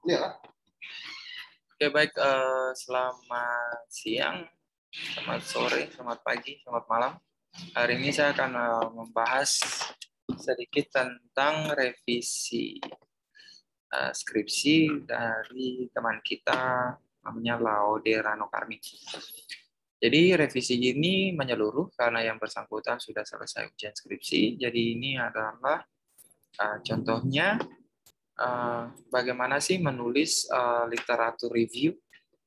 Oke, baik. Selamat siang, selamat sore, selamat pagi, selamat malam. Hari ini saya akan membahas sedikit tentang revisi skripsi dari teman kita, namanya Laude Rano Karmi. Jadi revisi ini menyeluruh karena yang bersangkutan sudah selesai ujian skripsi. Jadi ini adalah contohnya bagaimana sih menulis literatur review,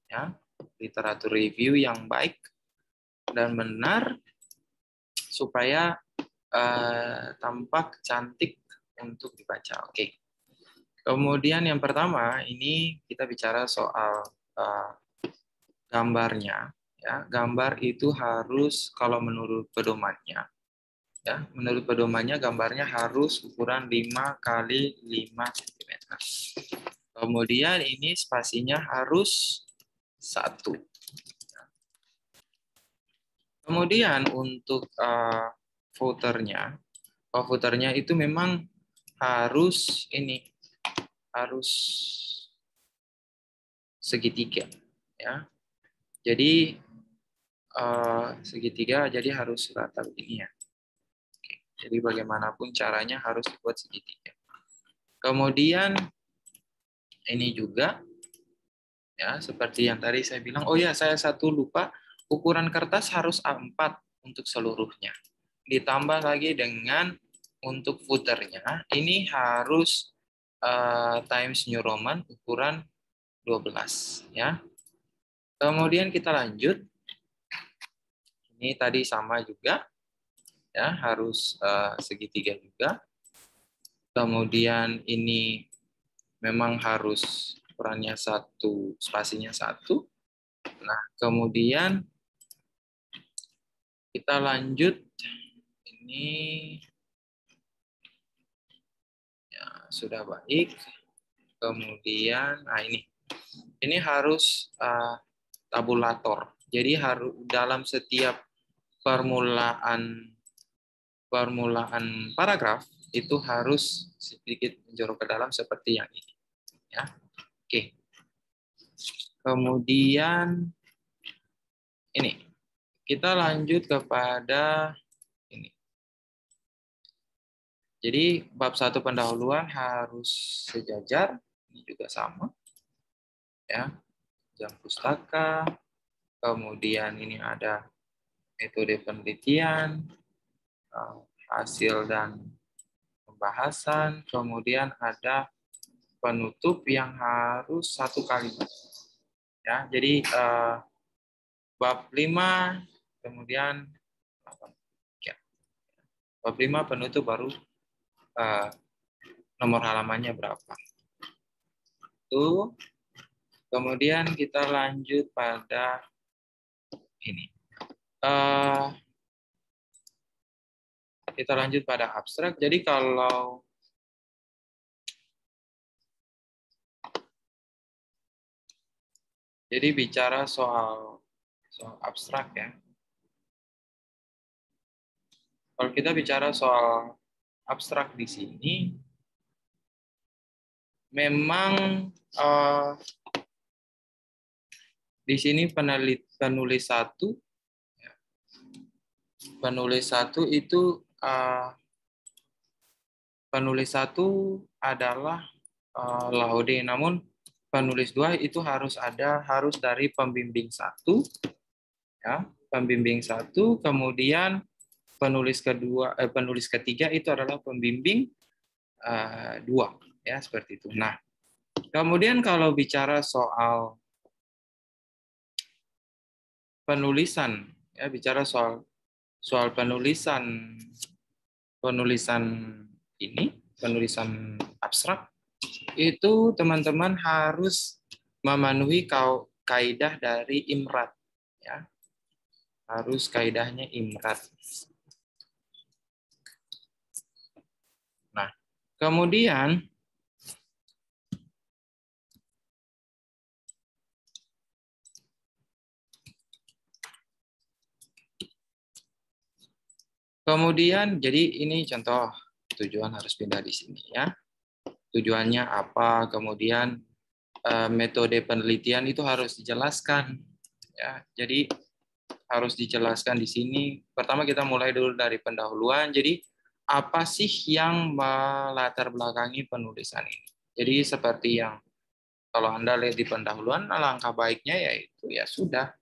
ya, literatur review yang baik dan benar supaya tampak cantik untuk dibaca. Oke. Kemudian yang pertama ini kita bicara soal gambarnya. Ya, gambar itu harus kalau menurut pedomannya, ya, menurut pedomannya gambarnya harus ukuran 5 kali 5 cm. Kemudian ini spasinya harus 1. Kemudian untuk footernya, footernya itu memang harus harus segitiga, ya. Jadi segitiga, jadi harus rata begini ya. Oke. Jadi bagaimanapun caranya harus dibuat segitiga. Kemudian ini juga, ya, seperti yang tadi saya bilang. Oh ya, saya lupa. Ukuran kertas harus A4 untuk seluruhnya. Ditambah lagi dengan untuk footernya, ini harus Times New Roman ukuran 12. Ya. Kemudian kita lanjut. Ini tadi sama juga, ya, harus segitiga juga. Kemudian ini memang harus ukurannya 1, spasinya 1. Nah, kemudian kita lanjut. Ini ya, sudah baik. Kemudian, nah ini harus tabulator. Jadi harus dalam setiap permulaan paragraf itu harus sedikit menjorok ke dalam seperti yang ini. Ya, oke. Kemudian ini kita lanjut kepada ini. Jadi bab 1 pendahuluan harus sejajar, ini juga sama, ya, jam pustaka. Kemudian ini ada metode penelitian, hasil dan pembahasan. Kemudian ada penutup yang harus 1 kalimat. Ya, jadi bab 5, kemudian ya, bab 5 penutup baru nomor halamannya berapa. Itu. Kemudian kita lanjut pada ini. Kita lanjut pada abstrak. Jadi kalau bicara soal abstrak, ya. Kalau kita bicara soal abstrak di sini, memang di sini penulis satu itu penulis 1 adalah Laude, namun penulis 2 itu harus dari pembimbing 1, ya, pembimbing 1, kemudian penulis ketiga itu adalah pembimbing 2, ya, seperti itu. Nah, kemudian kalau bicara soal penulisan, ya, bicara soal penulisan penulisan abstrak, itu teman-teman harus memenuhi kaidah dari Imrat, ya. Harus kaidahnya Imrat. Nah, kemudian jadi ini contoh tujuan harus pindah di sini, ya. Tujuannya apa, kemudian metode penelitian itu harus dijelaskan. Ya, jadi harus dijelaskan di sini. Pertama kita mulai dulu dari pendahuluan. Jadi apa sih yang melatar belakangi penulisan ini? Jadi seperti yang kalau Anda lihat di pendahuluan, langkah baiknya yaitu ya sudah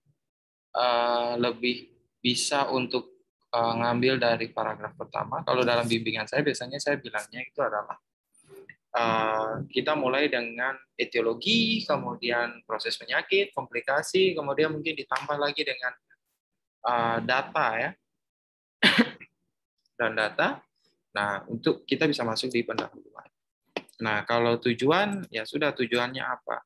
lebih bisa untuk ngambil dari paragraf pertama. Kalau dalam bimbingan saya biasanya saya bilangnya itu adalah kita mulai dengan etiologi, kemudian proses penyakit, komplikasi, kemudian mungkin ditambah lagi dengan data ya, dan data. Nah, untuk kita bisa masuk di pendahuluan. Nah, kalau tujuan, ya sudah tujuannya apa?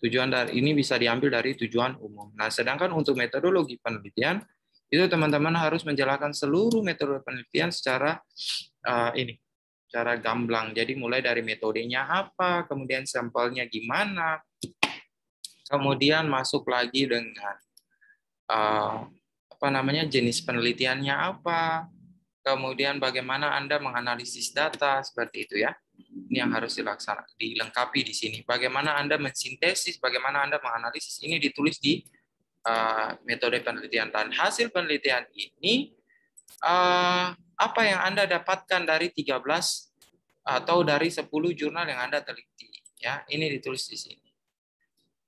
Tujuan dari ini bisa diambil dari tujuan umum. Nah, sedangkan untuk metodologi penelitian, itu teman-teman harus menjelaskan seluruh metode penelitian secara secara gamblang. Jadi mulai dari metodenya apa, kemudian sampelnya gimana, kemudian masuk lagi dengan jenis penelitiannya apa, kemudian bagaimana Anda menganalisis data seperti itu ya. Ini yang harus dilengkapi di sini. Bagaimana Anda mensintesis, bagaimana Anda menganalisis, ini ditulis di metode penelitian. Dan hasil penelitian ini apa yang Anda dapatkan dari 13 atau dari 10 jurnal yang Anda teliti. Ya, ini ditulis di sini.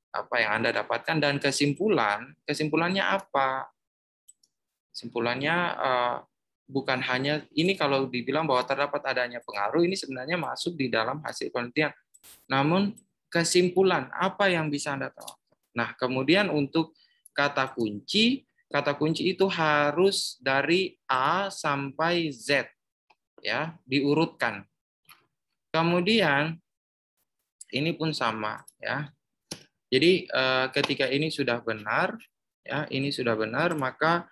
Apa yang Anda dapatkan dan kesimpulannya apa? Kesimpulannya bukan hanya ini kalau dibilang bahwa terdapat adanya pengaruh, ini sebenarnya masuk di dalam hasil penelitian. Namun kesimpulan apa yang bisa Anda tahu? Nah, kemudian untuk kata kunci itu harus dari A sampai Z ya, diurutkan. Kemudian ini pun sama ya. Jadi ketika ini sudah benar ya, maka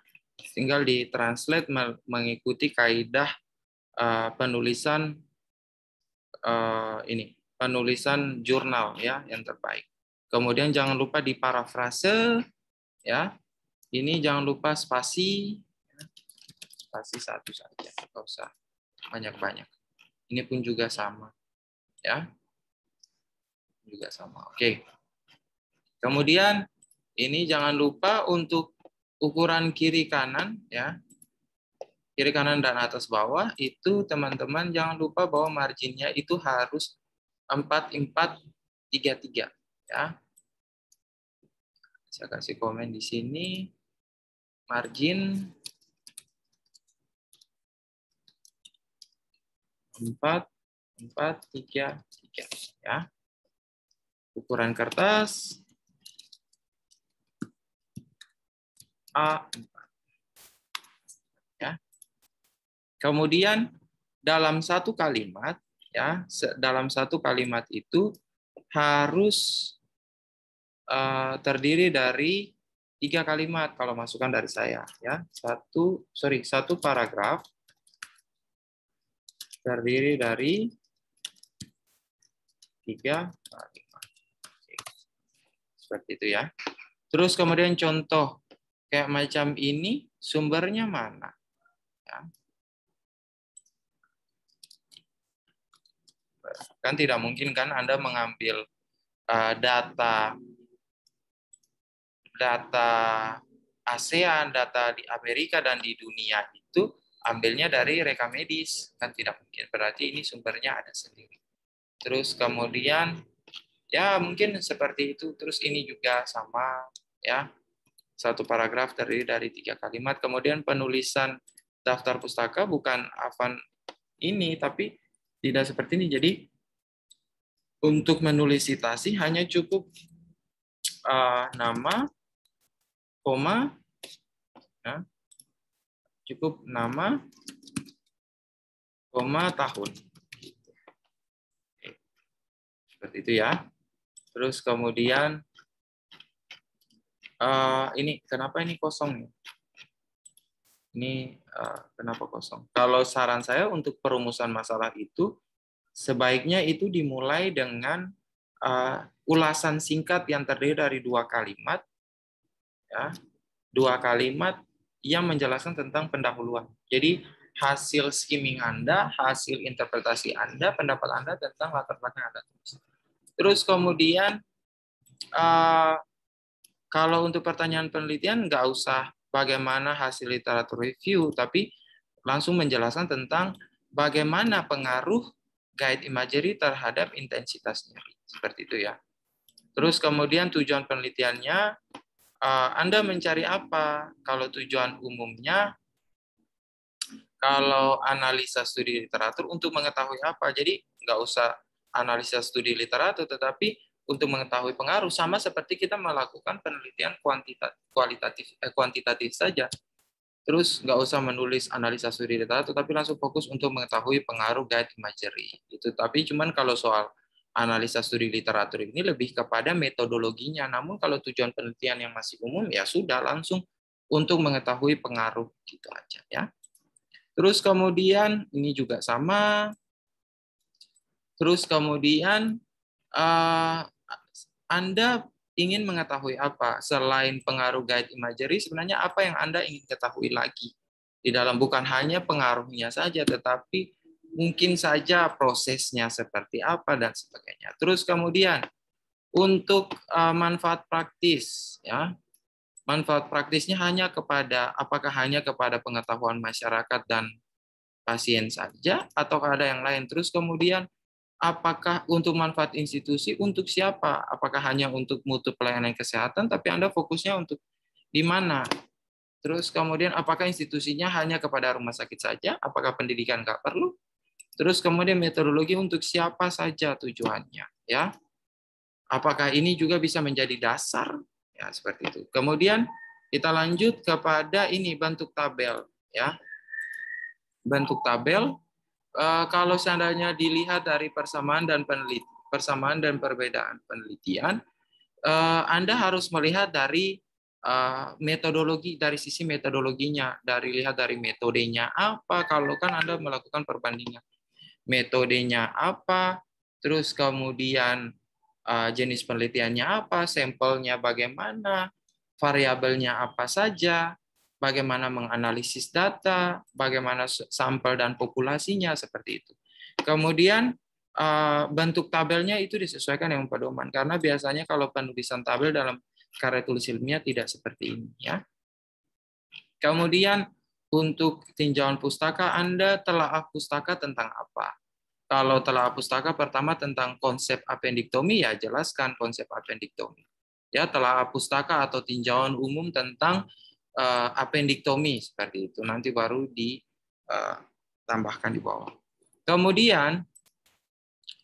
tinggal ditranslate mengikuti kaidah penulisan penulisan jurnal ya yang terbaik. Kemudian jangan lupa di parafrase ya. Ini jangan lupa spasi satu saja, nggak usah banyak-banyak. Ini pun juga sama ya. Juga sama. Oke. Kemudian ini jangan lupa untuk ukuran kiri kanan ya. Kiri kanan dan atas bawah itu teman-teman jangan lupa bahwa marginnya itu harus 4-4-3-3 ya. Saya kasih komen di sini margin 4-4-3-3 ya. Ukuran kertas A4 ya. Kemudian dalam satu kalimat ya, dalam satu kalimat itu harus terdiri dari 3 kalimat kalau masukan dari saya ya. Satu paragraf terdiri dari 3 kalimat. Seperti itu ya. Terus kemudian contoh kayak macam ini sumbernya mana? Ya. Kan tidak mungkin kan Anda mengambil data ASEAN, data di Amerika dan di dunia itu ambilnya dari rekam medis, kan tidak mungkin. Berarti ini sumbernya ada sendiri. Terus kemudian ya mungkin seperti itu. Terus ini juga sama ya. Satu paragraf terdiri dari 3 kalimat. Kemudian penulisan daftar pustaka bukan Afan ini, tapi tidak seperti ini. Jadi untuk menulis citasi hanya cukup nama, koma, ya, cukup nama, koma, tahun. Oke. Seperti itu ya. Terus kemudian ini kenapa ini kosong? Ini kenapa kosong? Kalau saran saya untuk perumusan masalah itu sebaiknya itu dimulai dengan ulasan singkat yang terdiri dari 2 kalimat, ya, 2 kalimat yang menjelaskan tentang pendahuluan. Jadi hasil skimming Anda, hasil interpretasi Anda, pendapat Anda tentang latar belakang Anda. Terus kemudian kalau untuk pertanyaan penelitian nggak usah bagaimana hasil literatur review, tapi langsung menjelaskan tentang bagaimana pengaruh guide imagery terhadap intensitas nyeri. Seperti itu ya. Terus kemudian tujuan penelitiannya, Anda mencari apa? Kalau tujuan umumnya, kalau analisa studi literatur untuk mengetahui apa? Jadi nggak usah analisa studi literatur, tetapi untuk mengetahui pengaruh, sama seperti kita melakukan penelitian kuantitatif saja. Terus nggak usah menulis analisa studi literatur, tapi langsung fokus untuk mengetahui pengaruh guide imagery. Itu. Tapi cuman kalau soal analisa studi literatur ini lebih kepada metodologinya. Namun kalau tujuan penelitian yang masih umum, ya sudah langsung untuk mengetahui pengaruh gitu aja ya. Terus kemudian ini juga sama. Terus kemudian Anda ingin mengetahui apa selain pengaruh guide imagery, sebenarnya apa yang Anda ingin ketahui lagi di dalam, bukan hanya pengaruhnya saja, tetapi mungkin saja prosesnya seperti apa dan sebagainya. Terus kemudian untuk manfaat praktis ya. Manfaat praktisnya apakah hanya kepada pengetahuan masyarakat dan pasien saja atau ada yang lain. Terus kemudian apakah untuk manfaat institusi, untuk siapa? Apakah hanya untuk mutu pelayanan kesehatan, tapi Anda fokusnya untuk di mana? Terus kemudian apakah institusinya hanya kepada rumah sakit saja? Apakah pendidikan nggak perlu? Terus kemudian metodologi untuk siapa saja tujuannya? Ya, apakah ini juga bisa menjadi dasar? Ya, seperti itu. Kemudian kita lanjut kepada ini bentuk tabel. Ya, bentuk tabel. Kalau seandainya dilihat dari persamaan dan perbedaan penelitian, Anda harus melihat dari metodologi, dari sisi metodologinya, lihat dari metodenya apa. Kalau kan Anda melakukan perbandingan, metodenya apa, terus kemudian jenis penelitiannya apa, sampelnya bagaimana, variabelnya apa saja, bagaimana menganalisis data, bagaimana sampel dan populasinya, seperti itu. Kemudian bentuk tabelnya itu disesuaikan dengan pedoman, karena biasanya kalau penulisan tabel dalam karya tulis ilmiah tidak seperti ini ya. Kemudian untuk tinjauan pustaka, Anda telaah pustaka tentang apa? Kalau telaah pustaka pertama tentang konsep appendiktomi, ya jelaskan konsep appendiktomi. Ya, telaah pustaka atau tinjauan umum tentang appendiktomi seperti itu. Nanti baru ditambahkan di bawah. Kemudian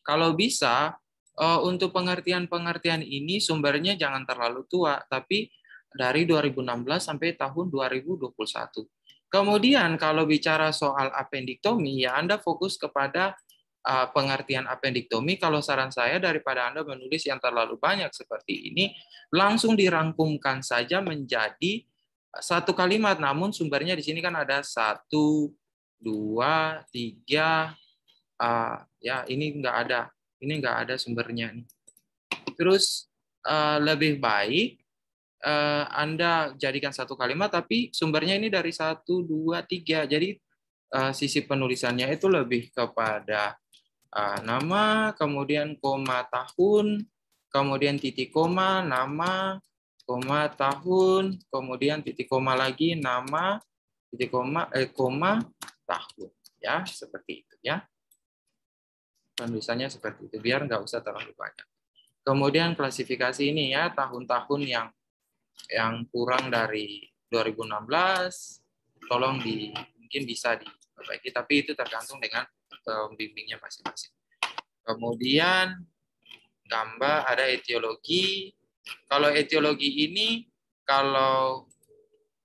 kalau bisa untuk pengertian-pengertian ini sumbernya jangan terlalu tua, tapi dari 2016 sampai tahun 2021. Kemudian kalau bicara soal appendiktomi, ya Anda fokus kepada pengertian appendiktomi. Kalau saran saya, daripada Anda menulis yang terlalu banyak seperti ini, langsung dirangkumkan saja menjadi satu kalimat. Namun sumbernya di sini kan ada 1, 2, 3, ya ini nggak ada sumbernya nih. Terus lebih baik Anda jadikan satu kalimat, tapi sumbernya ini dari 1, 2, 3. Jadi sisi penulisannya itu lebih kepada nama, kemudian koma tahun, kemudian titik koma, nama, koma tahun, kemudian titik koma lagi, nama, titik koma, koma tahun. Ya, seperti itu ya. Penulisannya seperti itu, biar nggak usah terlalu banyak. Kemudian klasifikasi ini ya, tahun-tahun yang kurang dari 2016, tolong mungkin bisa diperbaiki, tapi itu tergantung dengan pembimbingnya masing-masing. Kemudian gambar ada etiologi. Kalau etiologi ini, kalau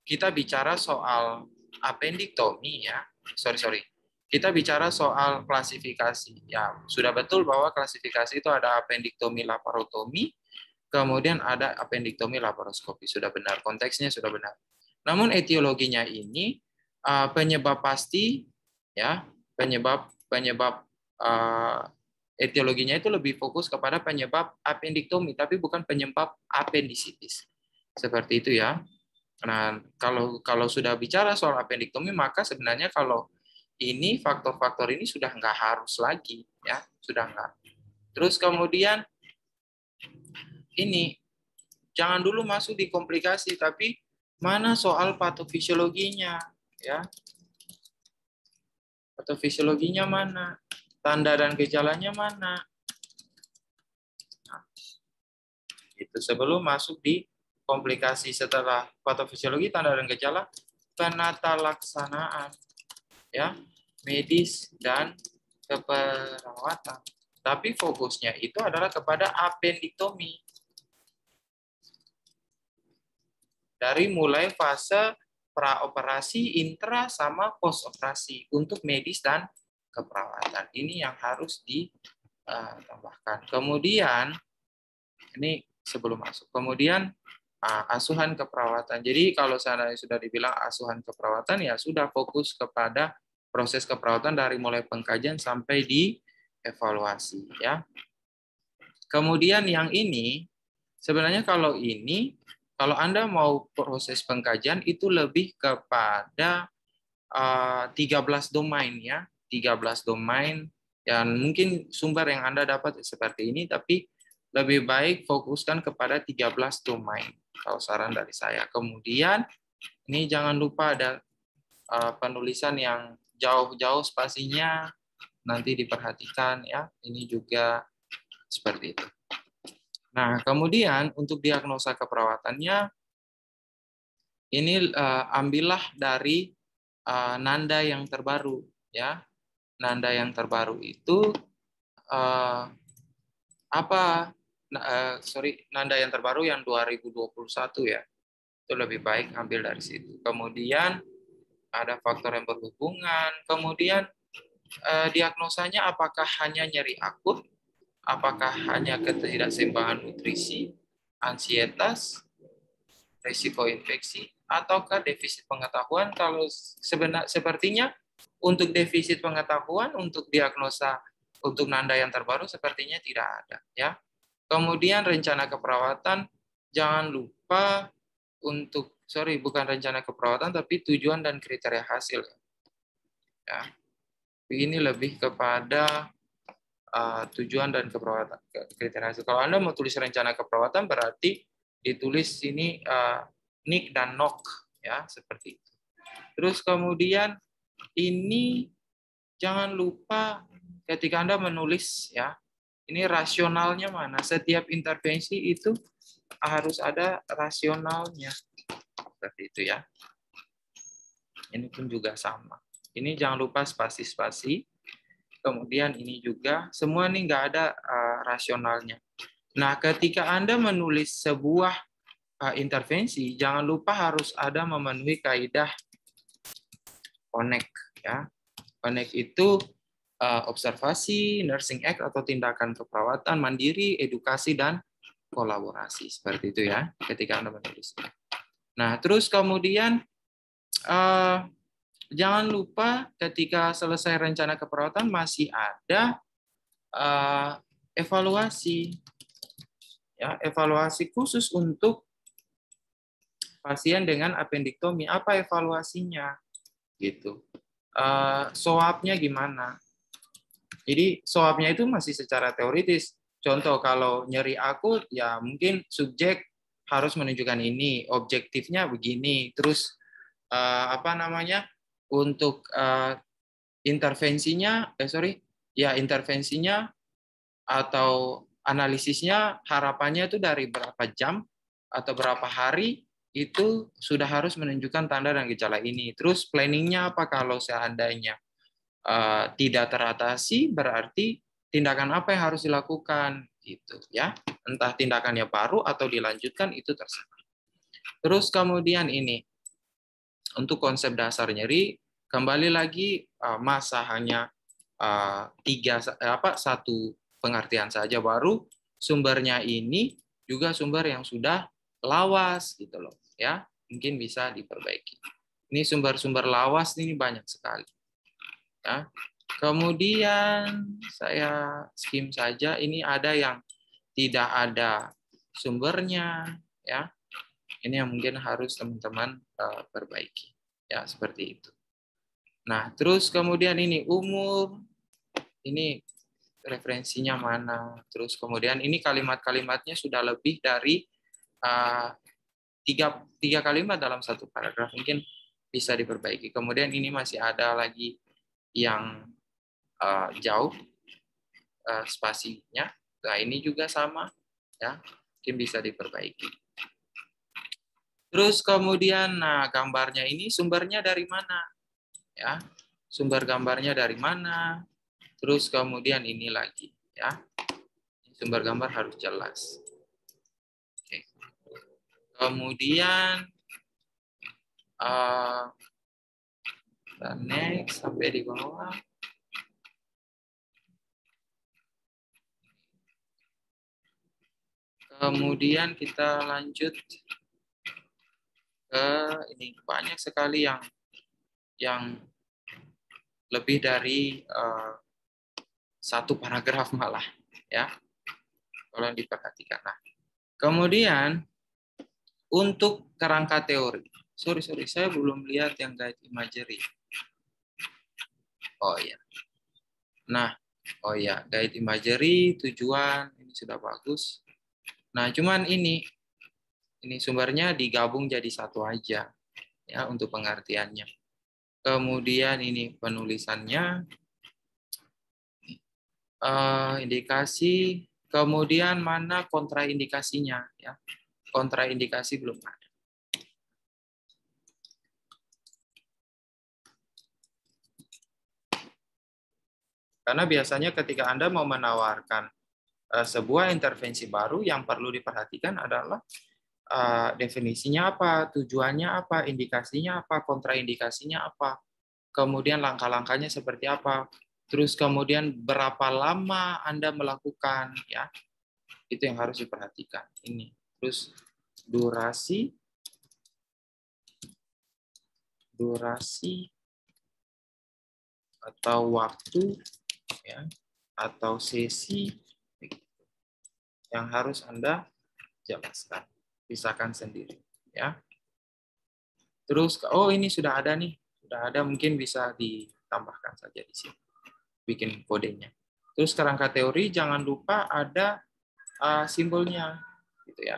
kita bicara soal appendiktomi ya, kita bicara soal klasifikasi. Ya, sudah betul bahwa klasifikasi itu ada appendiktomi laparotomi, kemudian ada appendiktomi laparoskopi. Sudah benar, konteksnya sudah benar. Namun etiologinya ini penyebab pasti ya, penyebab etiologinya itu lebih fokus kepada penyebab appendiktomi, tapi bukan penyebab appendisitis. Seperti itu ya. Nah, kalau sudah bicara soal appendiktomi, maka sebenarnya kalau ini faktor-faktor ini sudah nggak harus lagi, ya sudah nggak. Terus kemudian ini jangan dulu masuk di komplikasi, tapi mana soal patofisiologinya, ya. Patofisiologinya mana? Tanda dan gejalanya mana? Nah, itu sebelum masuk di komplikasi. Setelah patofisiologi, tanda dan gejala, penata laksanaan, ya, medis dan keperawatan. Tapi fokusnya itu adalah kepada appendiktomi. Dari mulai fase praoperasi, intra, sama post-operasi untuk medis dan keperawatan. Ini yang harus ditambahkan. Kemudian, ini sebelum masuk. Kemudian, asuhan keperawatan. Jadi kalau saya sudah dibilang asuhan keperawatan, ya sudah fokus kepada proses keperawatan dari mulai pengkajian sampai di evaluasi, ya. Kemudian yang ini sebenarnya kalau Anda mau proses pengkajian itu lebih kepada 13 domain, ya. 13 domain, dan mungkin sumber yang Anda dapat seperti ini, tapi lebih baik fokuskan kepada 13 domain kalau saran dari saya. Kemudian ini jangan lupa ada penulisan yang jauh-jauh spasinya nanti diperhatikan, ya. Ini juga seperti itu. Nah, kemudian untuk diagnosa keperawatannya ini ambillah dari nanda yang terbaru, ya. Nanda yang terbaru itu nanda yang terbaru yang 2021, ya. Itu lebih baik ambil dari situ. Kemudian ada faktor yang berhubungan, kemudian diagnosanya apakah hanya nyeri akut, apakah hanya ketidakseimbangan nutrisi, ansietas, risiko infeksi, ataukah defisit pengetahuan. Kalau sepertinya untuk defisit pengetahuan untuk diagnosa untuk nanda yang terbaru sepertinya tidak ada, ya. Kemudian rencana keperawatan, jangan lupa bukan rencana keperawatan tapi tujuan dan kriteria hasil, ya. Ini lebih kepada tujuan dan keperawatan kriteria hasil. Kalau Anda mau tulis rencana keperawatan berarti ditulis sini NIC dan NOC, ya, seperti itu. Terus kemudian ini jangan lupa ketika Anda menulis, ya, ini rasionalnya mana? Setiap intervensi itu harus ada rasionalnya. Seperti itu, ya. Ini pun juga sama. Ini jangan lupa spasi-spasi. Kemudian ini juga, semua ini nggak ada rasionalnya. Nah, ketika Anda menulis sebuah intervensi, jangan lupa harus ada memenuhi kaidah connect, ya. Connect itu observasi, nursing act atau tindakan keperawatan, mandiri, edukasi, dan kolaborasi. Seperti itu, ya, ketika Anda menulis. Nah, terus kemudian jangan lupa ketika selesai rencana keperawatan masih ada evaluasi, ya, evaluasi khusus untuk pasien dengan appendiktomi. Apa evaluasinya? Gitu. SOAP-nya gimana? Jadi SOAP-nya itu masih secara teoritis. Contoh kalau nyeri akut, ya mungkin subjek harus menunjukkan ini, objektifnya begini. Terus untuk intervensinya atau analisisnya harapannya itu dari berapa jam atau berapa hari itu sudah harus menunjukkan tanda dan gejala ini. Terus planningnya apa kalau seandainya tidak teratasi, berarti tindakan apa yang harus dilakukan, gitu, ya. Entah tindakannya baru atau dilanjutkan itu terserah. Terus kemudian ini untuk konsep dasar nyeri, kembali lagi masa hanya satu pengertian saja, baru sumbernya ini juga sumber yang sudah lawas, gitu loh, ya, mungkin bisa diperbaiki. Ini sumber-sumber lawas ini banyak sekali, ya. Kemudian saya skim saja, ini ada yang tidak ada sumbernya, ya. Ini yang mungkin harus teman-teman perbaiki, ya, seperti itu. Nah, terus kemudian ini umur, ini referensinya mana, terus kemudian ini kalimat-kalimatnya sudah lebih dari tiga kalimat dalam satu paragraf, mungkin bisa diperbaiki. Kemudian ini masih ada lagi yang jauh spasinya. Nah, ini juga sama, ya, mungkin bisa diperbaiki. Terus kemudian, nah, gambarnya ini sumbernya dari mana? Ya, sumber gambarnya dari mana? Terus kemudian ini lagi, ya, sumber gambar harus jelas. Oke. Kemudian next sampai di bawah. Kemudian kita lanjut ke ini, banyak sekali yang lebih dari satu paragraf malah, ya, kalau yang diperhatikan. Nah, kemudian untuk kerangka teori, sorry saya belum lihat yang guide imagery. Oh iya, nah, oh iya, guide imagery, tujuan ini sudah bagus. Nah, cuman ini sumbernya digabung jadi satu aja, ya, untuk pengertiannya. Kemudian ini penulisannya, indikasi, kemudian mana kontraindikasinya, ya, kontraindikasi belum ada. Karena biasanya ketika Anda mau menawarkan sebuah intervensi baru, yang perlu diperhatikan adalah definisinya apa, tujuannya apa, indikasinya apa, kontraindikasinya apa, kemudian langkah-langkahnya seperti apa, terus kemudian berapa lama Anda melakukan, ya, itu yang harus diperhatikan. Ini, terus durasi atau waktu, ya, atau sesi yang harus Anda jelaskan, pisahkan sendiri, ya. Terus, oh ini sudah ada nih, sudah ada, mungkin bisa ditambahkan saja di sini, bikin kodenya. Terus kerangka teori jangan lupa ada simbolnya, gitu ya,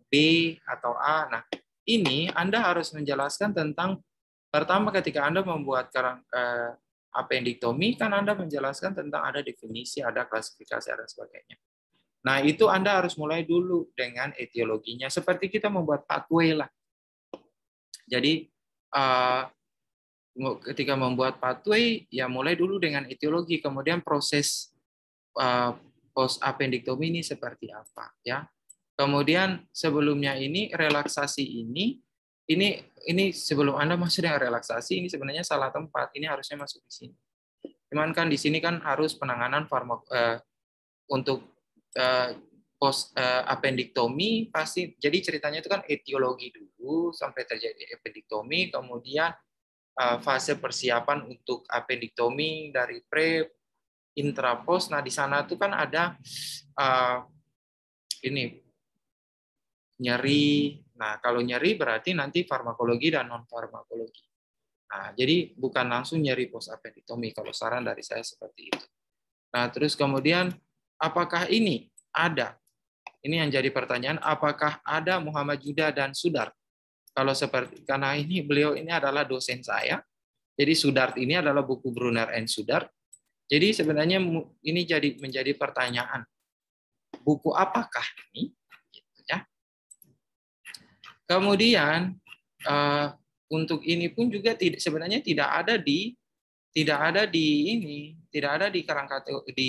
B atau A. Nah, ini Anda harus menjelaskan tentang, pertama ketika Anda membuat appendiktomi, kan Anda menjelaskan tentang ada definisi, ada klasifikasi, ada sebagainya. Nah, itu Anda harus mulai dulu dengan etiologinya, seperti kita membuat pathway lah. Jadi, ketika membuat pathway, ya mulai dulu dengan etiologi, kemudian proses post appendiktomi ini seperti apa, ya. Kemudian sebelumnya ini relaksasi ini sebelum Anda masuk dengan relaksasi, ini sebenarnya salah tempat, ini harusnya masuk di sini. Cuman kan di sini kan harus penanganan untuk post appendiktomi pasti. Jadi ceritanya itu kan etiologi dulu sampai terjadi appendiktomi, kemudian fase persiapan untuk appendiktomi dari pre, intra, post. Nah, di sana tuh kan ada ini nyeri. Nah, kalau nyeri berarti nanti farmakologi dan non farmakologi. Nah, jadi bukan langsung nyeri post appendiktomi kalau saran dari saya seperti itu. Nah, terus kemudian apakah ini ada? Ini yang jadi pertanyaan, apakah ada Muhammad Juda dan Sudar? Kalau seperti, karena ini beliau ini adalah dosen saya. Jadi Sudar ini adalah buku Brunner and Sudar. Jadi sebenarnya ini menjadi pertanyaan. Buku apakah ini? Gitu ya. Kemudian untuk ini pun juga sebenarnya tidak ada di kerangka di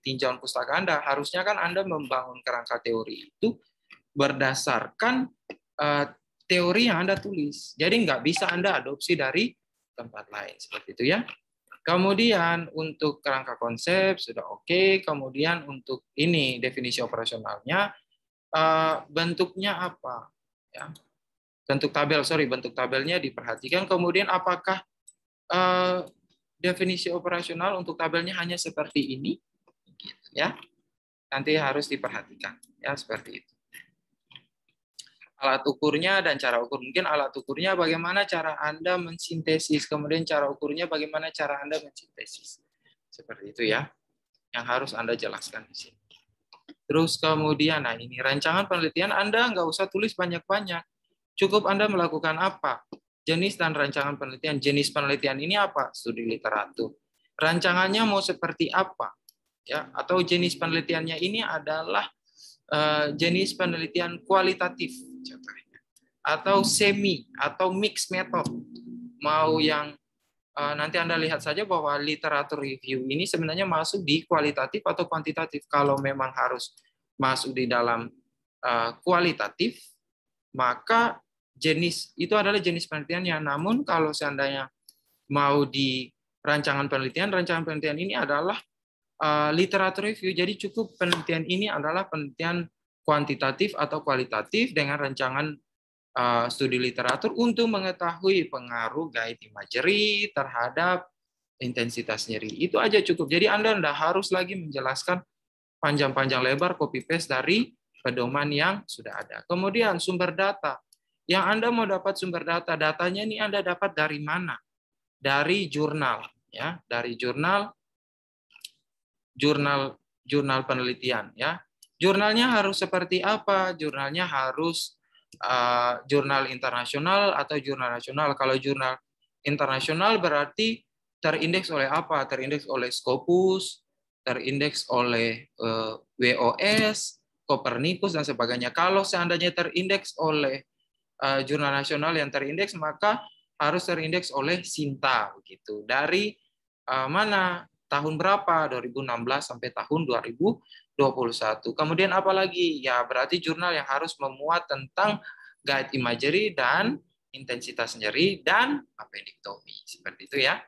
tinjauan pustaka Anda. Harusnya kan Anda membangun kerangka teori itu berdasarkan teori yang Anda tulis. Jadi nggak bisa Anda adopsi dari tempat lain seperti itu, ya. Kemudian untuk kerangka konsep sudah oke. Kemudian untuk ini definisi operasionalnya, bentuknya apa, ya. Bentuk tabelnya diperhatikan. Kemudian apakah definisi operasional untuk tabelnya hanya seperti ini, ya, nanti harus diperhatikan, ya, seperti itu. Alat ukurnya dan cara ukur, mungkin alat ukurnya bagaimana cara Anda mensintesis, kemudian cara ukurnya bagaimana cara Anda mensintesis, seperti itu, ya, yang harus Anda jelaskan di sini. Terus kemudian, nah ini rancangan penelitian Anda nggak usah tulis banyak-banyak. Cukup Anda melakukan apa? Jenis dan rancangan penelitian. Jenis penelitian ini apa? Studi literatur. Rancangannya mau seperti apa? Ya, atau jenis penelitiannya ini adalah jenis penelitian kualitatif, contohnya. Atau semi, atau mixed method. Mau yang nanti Anda lihat saja bahwa literatur review ini sebenarnya masuk di kualitatif atau kuantitatif. Kalau memang harus masuk di dalam kualitatif, maka jenis itu adalah jenis penelitiannya. Namun kalau seandainya mau di rancangan penelitian ini adalah literatur review. Jadi cukup penelitian ini adalah penelitian kuantitatif atau kualitatif dengan rancangan studi literatur untuk mengetahui pengaruh guide imagery terhadap intensitas nyeri. Itu aja cukup. Jadi Anda tidak harus lagi menjelaskan panjang-panjang lebar copy-paste dari pedoman yang sudah ada. Kemudian sumber data. Yang Anda mau dapat sumber data, datanya ini Anda dapat dari mana? Dari jurnal. Ya, dari jurnal penelitian. Ya, jurnalnya harus seperti apa? Jurnalnya harus jurnal internasional atau jurnal nasional. Kalau jurnal internasional berarti terindeks oleh apa? Terindeks oleh Scopus, terindeks oleh WOS, Copernicus, dan sebagainya. Kalau seandainya terindeks oleh jurnal nasional yang terindeks, maka harus terindeks oleh SINTA. Begitu. Dari mana? Tahun berapa? 2016 sampai tahun 2021. Kemudian apa lagi? Ya berarti jurnal yang harus memuat tentang guide imagery dan intensitas nyeri dan appendektomi. Seperti itu ya.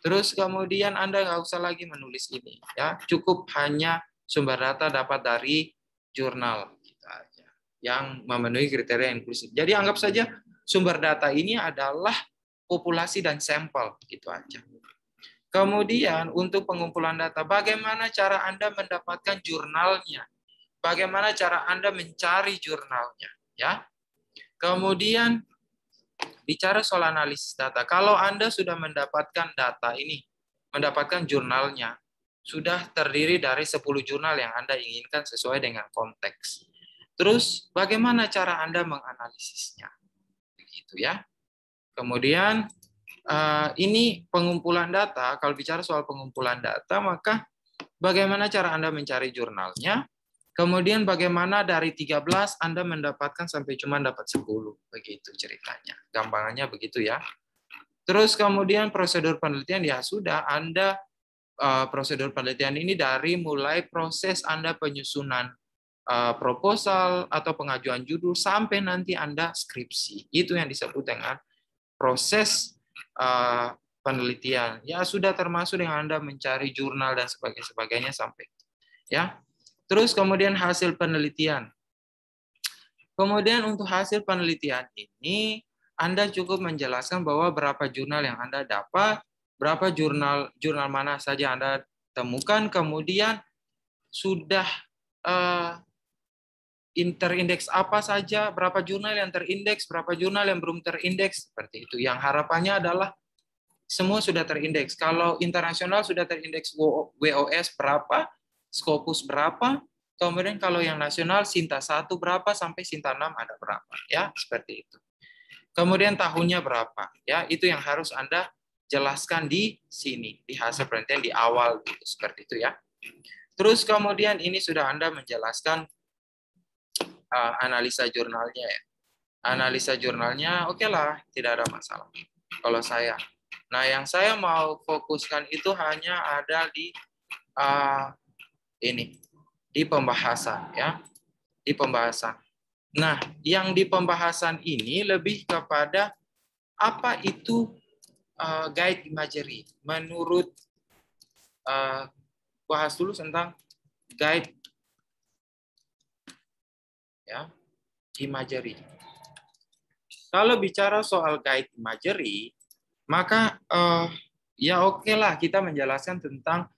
Terus kemudian Anda nggak usah lagi menulis ini. Ya, cukup hanya sumber data dapat dari jurnal kita aja yang memenuhi kriteria inklusif. Jadi anggap saja sumber data ini adalah populasi dan sampel, gitu aja. Kemudian untuk pengumpulan data, bagaimana cara Anda mendapatkan jurnalnya? Bagaimana cara Anda mencari jurnalnya? Ya. Kemudian bicara soal analisis data. Kalau Anda sudah mendapatkan data ini, mendapatkan jurnalnya, sudah terdiri dari 10 jurnal yang Anda inginkan sesuai dengan konteks. Terus bagaimana cara Anda menganalisisnya? Begitu ya. Kemudian ini pengumpulan data. Kalau bicara soal pengumpulan data, maka bagaimana cara Anda mencari jurnalnya? Kemudian bagaimana dari 13 Anda mendapatkan sampai cuma dapat 10. Begitu ceritanya. Gampangannya begitu ya. Terus kemudian prosedur penelitian, ya sudah, Anda prosedur penelitian ini dari mulai proses Anda penyusunan proposal atau pengajuan judul sampai nanti Anda skripsi. Itu yang disebut dengan proses penelitian. Ya sudah termasuk dengan Anda mencari jurnal dan sebagainya sampai. Ya. Terus kemudian hasil penelitian. Kemudian untuk hasil penelitian ini Anda cukup menjelaskan bahwa berapa jurnal yang Anda dapat, berapa jurnal mana saja Anda temukan, kemudian sudah terindeks apa saja, berapa jurnal yang terindeks, berapa jurnal yang belum terindeks, seperti itu. Yang harapannya adalah semua sudah terindeks. Kalau internasional sudah terindeks WOS berapa, Scopus berapa, kemudian kalau yang nasional SINTA 1 berapa sampai SINTA 6 ada berapa, ya, seperti itu. Kemudian tahunnya berapa, ya, itu yang harus Anda jelaskan di sini, di hasil penelitian di awal, gitu, seperti itu ya. Terus kemudian ini sudah Anda menjelaskan analisa jurnalnya ya. Analisa jurnalnya oke lah, tidak ada masalah. Kalau saya. Nah, yang saya mau fokuskan itu hanya ada di ini, di pembahasan ya. Di pembahasan. Nah, yang di pembahasan ini lebih kepada apa itu guide imagery. Menurut bahas dulu tentang guide ya, imagery. Kalau bicara soal guide imagery, maka ya oke lah kita menjelaskan tentang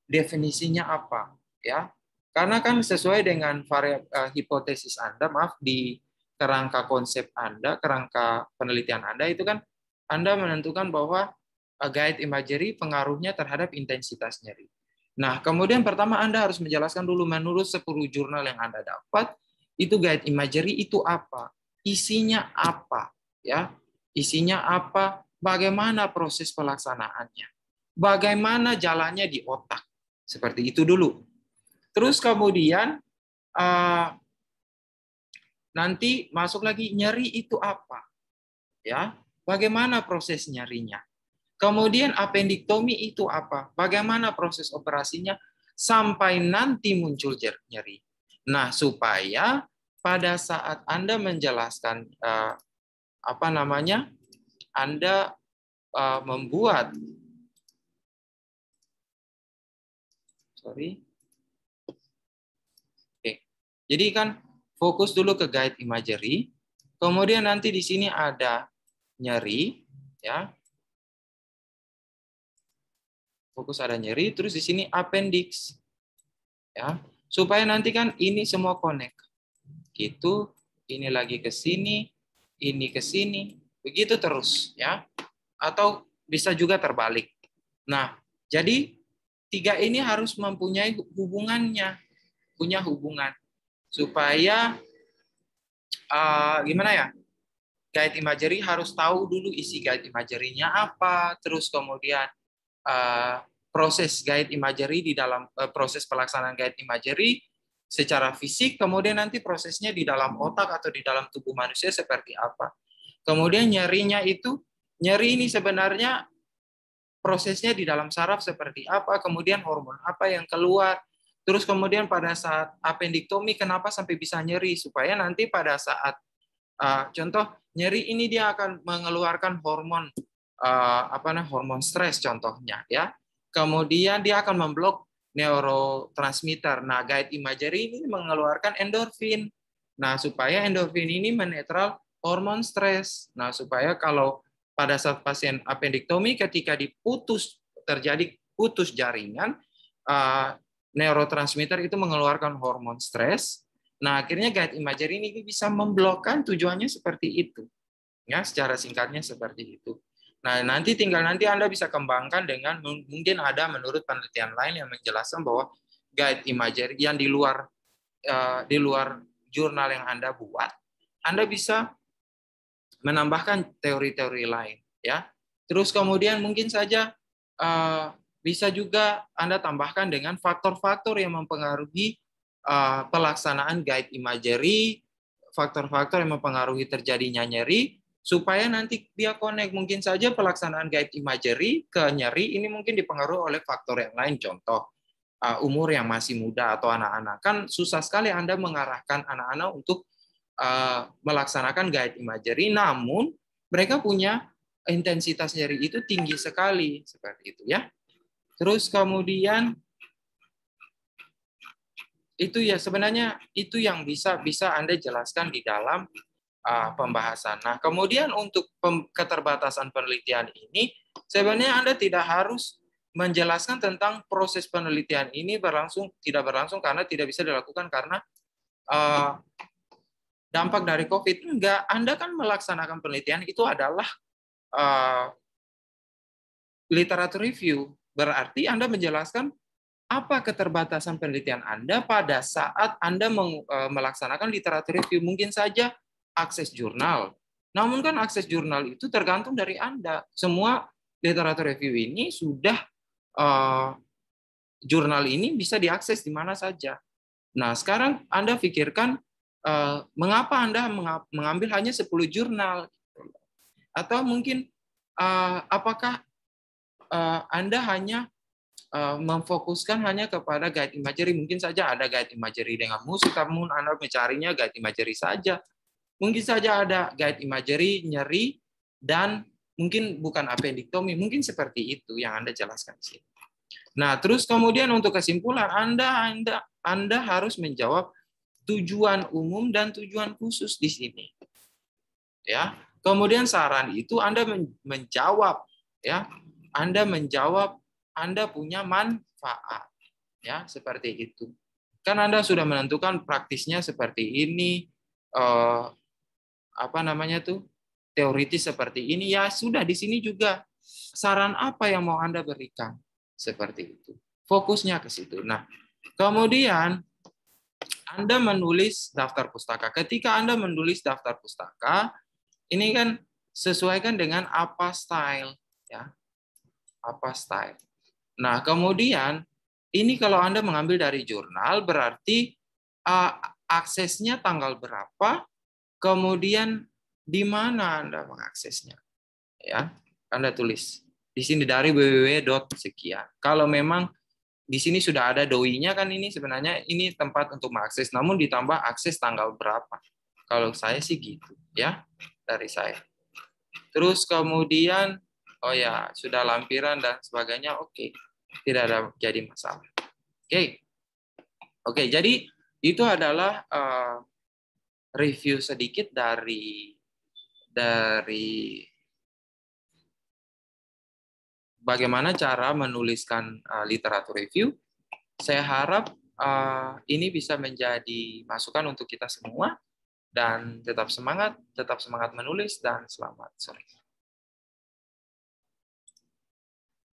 definisinya apa, ya. Karena kan sesuai dengan hipotesis Anda, maaf, di kerangka konsep Anda, kerangka penelitian Anda itu kan Anda menentukan bahwa guide imagery pengaruhnya terhadap intensitas nyeri. Nah, kemudian pertama Anda harus menjelaskan dulu menurut 10 jurnal yang Anda dapat, itu guide imagery itu apa? Isinya apa? Ya, isinya apa? Bagaimana proses pelaksanaannya? Bagaimana jalannya di otak? Seperti itu dulu. Terus kemudian nanti masuk lagi nyeri itu apa? Ya, bagaimana proses nyerinya? Kemudian appendiktomi itu apa? Bagaimana proses operasinya sampai nanti muncul nyeri. Nah, supaya pada saat Anda menjelaskan apa namanya? Anda membuat Oke. Jadi kan fokus dulu ke guide imagery, kemudian nanti di sini ada nyeri, ya. Fokus ada nyeri, terus di sini appendix, ya. Supaya nanti kan ini semua connect. Gitu, ini lagi ke sini, ini ke sini, begitu terus, ya. Atau bisa juga terbalik. Nah, jadi tiga ini harus mempunyai hubungannya, punya hubungan supaya gimana ya? Guide imagery harus tahu dulu isi guide imagery-nya apa, terus kemudian proses guide imagery di dalam proses pelaksanaan guide imagery secara fisik, kemudian nanti prosesnya di dalam otak atau di dalam tubuh manusia seperti apa. Kemudian nyerinya itu, nyeri ini sebenarnya prosesnya di dalam saraf seperti apa, kemudian hormon apa yang keluar, terus kemudian pada saat appendiktomi kenapa sampai bisa nyeri, supaya nanti pada saat contoh nyeri ini dia akan mengeluarkan hormon hormon stres contohnya, ya. Kemudian dia akan memblok neurotransmitter. Nah, guide imagery ini mengeluarkan endorfin. Nah, supaya endorfin ini menetral hormon stres. Nah, supaya kalau pada saat pasien appendiktomi ketika terjadi putus jaringan, neurotransmitter itu mengeluarkan hormon stres. Nah, akhirnya guide imagery ini bisa memblokkan, tujuannya seperti itu. Ya, secara singkatnya seperti itu. Nah, tinggal Anda bisa kembangkan dengan mungkin ada menurut penelitian lain yang menjelaskan bahwa guide imagery yang di luar jurnal yang Anda buat, Anda bisa menambahkan teori-teori lain, ya. Terus kemudian mungkin saja bisa juga Anda tambahkan dengan faktor-faktor yang mempengaruhi pelaksanaan guide imagery, faktor-faktor yang mempengaruhi terjadinya nyeri, supaya nanti dia connect. Mungkin saja pelaksanaan guide imagery ke nyeri ini mungkin dipengaruhi oleh faktor yang lain, contoh umur yang masih muda atau anak-anak. Kan susah sekali Anda mengarahkan anak-anak untuk melaksanakan guide imagery, namun mereka punya intensitas nyeri itu tinggi sekali, seperti itu, ya. Terus kemudian itu ya sebenarnya itu yang bisa Anda jelaskan di dalam pembahasan. Nah, kemudian untuk keterbatasan penelitian ini, sebenarnya Anda tidak harus menjelaskan tentang proses penelitian ini tidak berlangsung karena tidak bisa dilakukan karena dampak dari COVID. Enggak, Anda kan melaksanakan penelitian itu adalah literatur review. Berarti Anda menjelaskan apa keterbatasan penelitian Anda pada saat Anda melaksanakan literatur review. Mungkin saja akses jurnal. Namun kan akses jurnal itu tergantung dari Anda. Semua literatur review ini sudah jurnal ini bisa diakses di mana saja. Nah, sekarang Anda pikirkan mengapa Anda mengambil hanya 10 jurnal? Atau mungkin apakah Anda hanya memfokuskan hanya kepada guide imagery? Mungkin saja ada guide imagery dengan musik, namun Anda mencarinya guide imagery saja. Mungkin saja ada guide imagery nyeri dan mungkin bukan appendiktomi, mungkin seperti itu yang Anda jelaskan di sini. Nah, terus kemudian untuk kesimpulan Anda harus menjawab tujuan umum dan tujuan khusus di sini. Ya. Kemudian saran itu Anda menjawab, ya. Anda menjawab, Anda punya manfaat, ya, seperti itu. Kan Anda sudah menentukan praktisnya seperti ini, teoritis seperti ini, ya sudah di sini juga saran apa yang mau Anda berikan, seperti itu. Fokusnya ke situ. Nah, kemudian Anda menulis daftar pustaka. Ketika Anda menulis daftar pustaka, ini kan sesuaikan dengan apa style, ya. Apa style. Nah, kemudian ini kalau Anda mengambil dari jurnal berarti aksesnya tanggal berapa, kemudian di mana Anda mengaksesnya. Ya, Anda tulis di sini dari www.sekian. Kalau memang di sini sudah ada doi-nya kan, ini sebenarnya ini tempat untuk mengakses, namun ditambah akses tanggal berapa. Kalau saya sih gitu, ya, dari saya. Terus kemudian, oh ya, sudah lampiran dan sebagainya, oke. Tidak ada jadi masalah. Oke. Oke, jadi itu adalah review sedikit dari bagaimana cara menuliskan literatur review. Saya harap ini bisa menjadi masukan untuk kita semua, dan tetap semangat menulis, dan selamat sore.